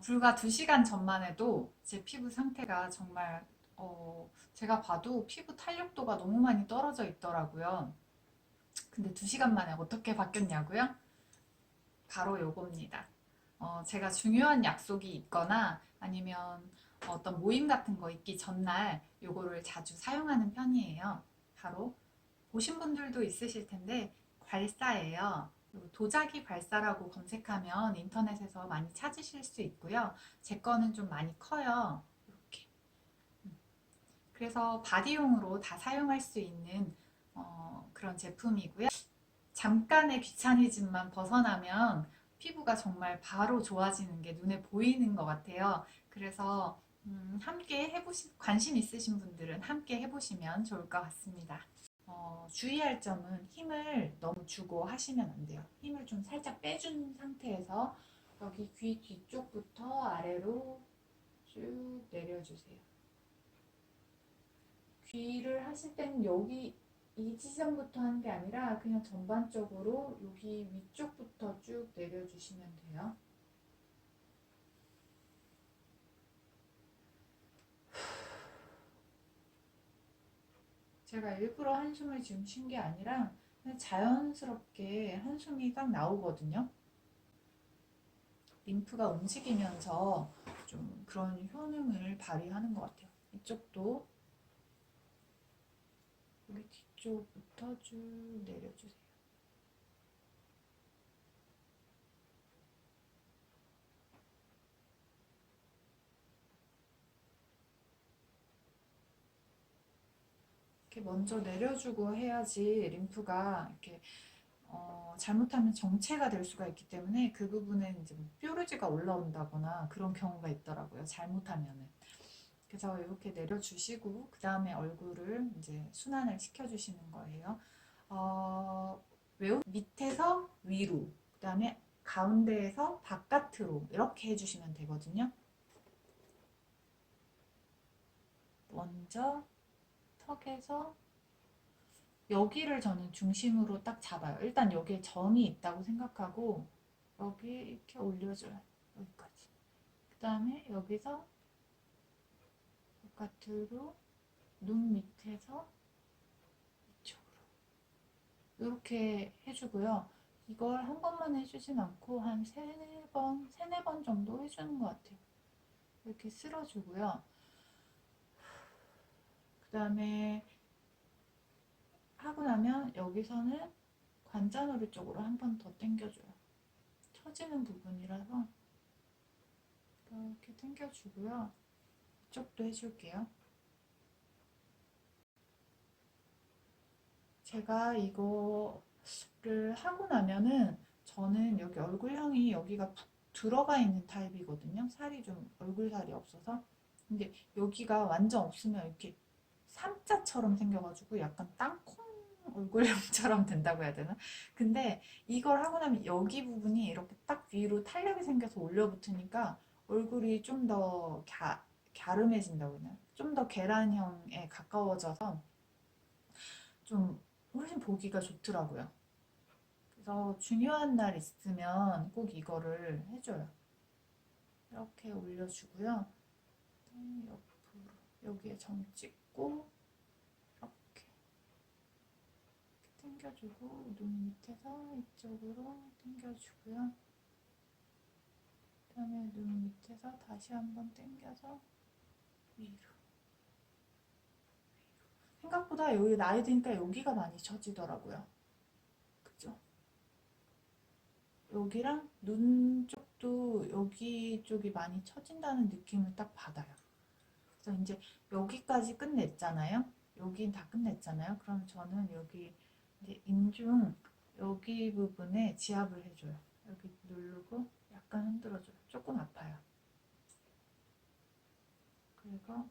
불과 2시간 전만 해도 제 피부 상태가 정말 제가 봐도 피부 탄력도가 너무 많이 떨어져 있더라고요. 근데 2시간 만에 어떻게 바뀌었냐고요? 바로 요겁니다. 제가 중요한 약속이 있거나 아니면 어떤 모임 같은 거 있기 전날 요거를 자주 사용하는 편이에요. 바로 보신 분들도 있으실 텐데 괄사예요. 도자기 괄사라고 검색하면 인터넷에서 많이 찾으실 수 있고요. 제 거는 좀 많이 커요. 이렇게. 그래서 바디용으로 다 사용할 수 있는 그런 제품이고요. 잠깐의 귀차니즘만 벗어나면 피부가 정말 바로 좋아지는 게 눈에 보이는 것 같아요. 그래서 함께 관심 있으신 분들은 함께 해보시면 좋을 것 같습니다. 주의할 점은 힘을 너무 주고 하시면 안 돼요. 힘을 좀 살짝 빼준 상태에서 여기 귀 뒤쪽부터 아래로 쭉 내려주세요. 귀를 하실 때는 여기 이 지점부터 하는 게 아니라 그냥 전반적으로 여기 위쪽부터 쭉 내려주시면 돼요. 제가 일부러 한숨을 지금 쉰 게 아니라 그냥 자연스럽게 한숨이 딱 나오거든요. 림프가 움직이면서 좀 그런 효능을 발휘하는 것 같아요. 이쪽도 여기 뒤쪽부터 쭉 내려주세요. 이렇게 먼저 내려주고 해야지 림프가 이렇게 잘못하면 정체가 될 수가 있기 때문에 그 부분에 이제 뭐 뾰루지가 올라온다거나 그런 경우가 있더라고요. 잘못하면은. 그래서 이렇게 내려주시고 그 다음에 얼굴을 이제 순환을 시켜주시는 거예요. 외우 밑에서 위로, 그 다음에 가운데에서 바깥으로 이렇게 해주시면 되거든요. 먼저 턱에서 여기를 저는 중심으로 딱 잡아요. 일단 여기에 점이 있다고 생각하고 여기 이렇게 올려줘요. 여기까지. 그 다음에 여기서 바깥으로 눈 밑에서 이쪽으로 이렇게 해주고요. 이걸 한 번만 해주진 않고 한 세네 번 정도 해주는 것 같아요. 이렇게 쓸어주고요. 그 다음에 하고 나면 여기서는 관자놀이 쪽으로 한 번 더 당겨줘요. 처지는 부분이라서 이렇게 당겨주고요. 이쪽도 해줄게요. 제가 이거를 하고 나면은 저는 여기 얼굴형이 여기가 푹 들어가 있는 타입이거든요. 살이 좀 얼굴살이 없어서. 근데 여기가 완전 없으면 이렇게 삼자처럼 생겨가지고 약간 땅콩 얼굴형처럼 된다고 해야 되나? 근데 이걸 하고 나면 여기 부분이 이렇게 딱 위로 탄력이 생겨서 올려붙으니까 얼굴이 좀 더 갸름해진다고 해야 되나? 좀 더 계란형에 가까워져서 좀 훨씬 보기가 좋더라고요. 그래서 중요한 날 있으면 꼭 이거를 해줘요. 이렇게 올려주고요. 옆으로 여기에 점 찍고 이렇게 당겨주고 눈 밑에서 이쪽으로 당겨주고요. 그다음에 눈 밑에서 다시 한번 당겨서 위로. 생각보다 여기 나이 드니까 여기가 많이 처지더라고요. 그죠? 여기랑 눈 쪽도 여기 쪽이 많이 처진다는 느낌을 딱 받아요. 그래서 이제 여기까지 끝냈잖아요. 여긴 다 끝냈잖아요. 그럼 저는 여기 이제 인중 여기 부분에 지압을 해줘요. 여기 누르고 약간 흔들어줘요. 조금 아파요. 그리고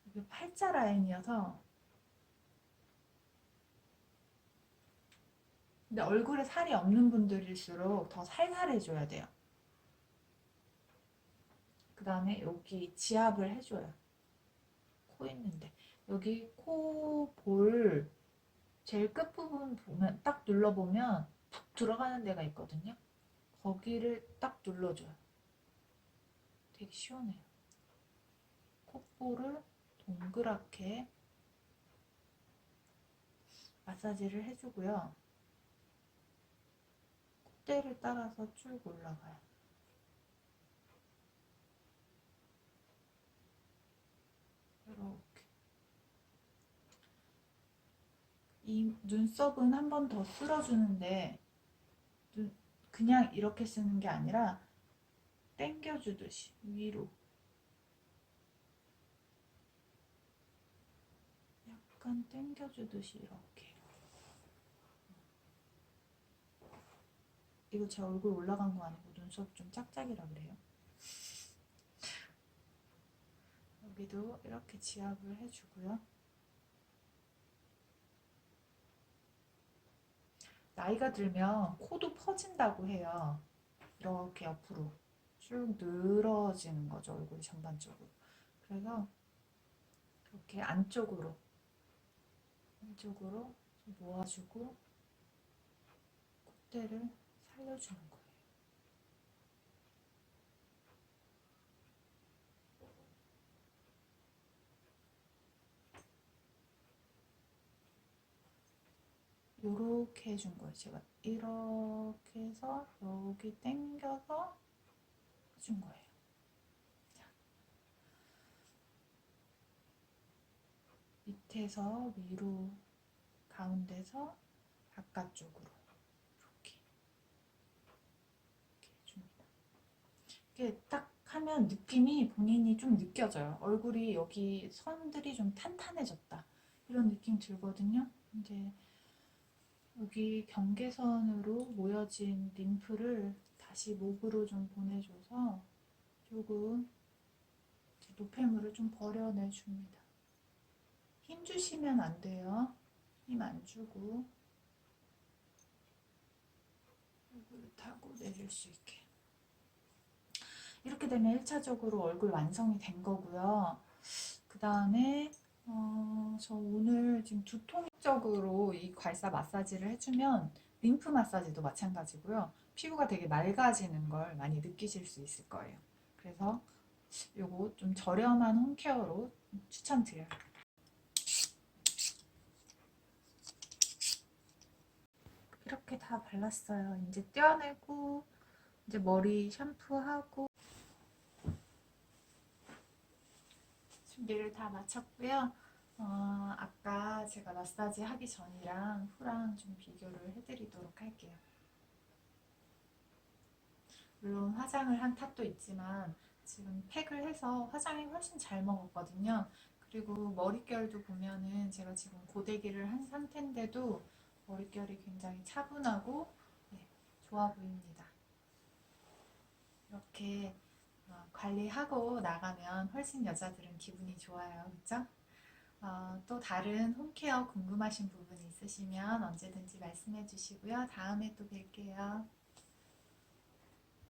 여기 팔자 라인이어서 근데 얼굴에 살이 없는 분들일수록 더 살살해줘야 돼요. 그 다음에 여기 지압을 해줘요. 코 있는데. 여기 코 볼 제일 끝부분 보면 딱 눌러보면 푹 들어가는 데가 있거든요. 거기를 딱 눌러줘요. 되게 시원해요. 콧볼을 동그랗게 마사지를 해주고요. 콧대를 따라서 쭉 올라가요. 이렇게. 이 눈썹은 한 번 더 쓸어주는데 그냥 이렇게 쓰는 게 아니라 당겨주듯이 위로 약간 당겨주듯이 이렇게. 이거 제 얼굴 올라간 거 아니고 눈썹 좀 짝짝이라 그래요. 여기도 이렇게 지압을 해주고요. 나이가 들면 코도 퍼진다고 해요. 이렇게 옆으로 쭉 늘어지는 거죠, 얼굴 전반적으로. 그래서 이렇게 안쪽으로 좀 모아주고 콧대를 살려주는 거예요. 요렇게 해준 거예요. 제가 이렇게 해서 여기 당겨서 해준 거예요. 밑에서 위로, 가운데서 바깥쪽으로 이렇게 해줍니다. 이렇게 딱 하면 느낌이 본인이 좀 느껴져요. 얼굴이 여기 선들이 좀 탄탄해졌다 이런 느낌 들거든요. 이제 여기 경계선으로 모여진 림프를 다시 목으로 좀 보내줘서 조금 노폐물을 좀 버려내 줍니다. 힘 주시면 안 돼요. 힘 안 주고 얼굴을 타고 내릴 수 있게. 이렇게 되면 1차적으로 얼굴 완성이 된 거고요. 그 다음에 저 오늘 지금 두통적으로 이 괄사 마사지를 해주면 림프 마사지도 마찬가지고요. 피부가 되게 맑아지는 걸 많이 느끼실 수 있을 거예요. 그래서 요거 좀 저렴한 홈케어로 추천드려요. 이렇게 다 발랐어요. 이제 떼어내고 이제 머리 샴푸하고 준비를 다 마쳤고요. 아까 제가 마사지 하기 전이랑 후랑 좀 비교를 해드리도록 할게요. 물론 화장을 한 탓도 있지만 지금 팩을 해서 화장이 훨씬 잘 먹었거든요. 그리고 머릿결도 보면은 제가 지금 고데기를 한 상태인데도 머릿결이 굉장히 차분하고 네, 좋아 보입니다. 이렇게 관리하고 나가면 훨씬 여자들은 기분이 좋아요. 그쵸? 또 다른 홈케어 궁금하신 부분이 있으시면 언제든지 말씀해 주시고요. 다음에 또 뵐게요.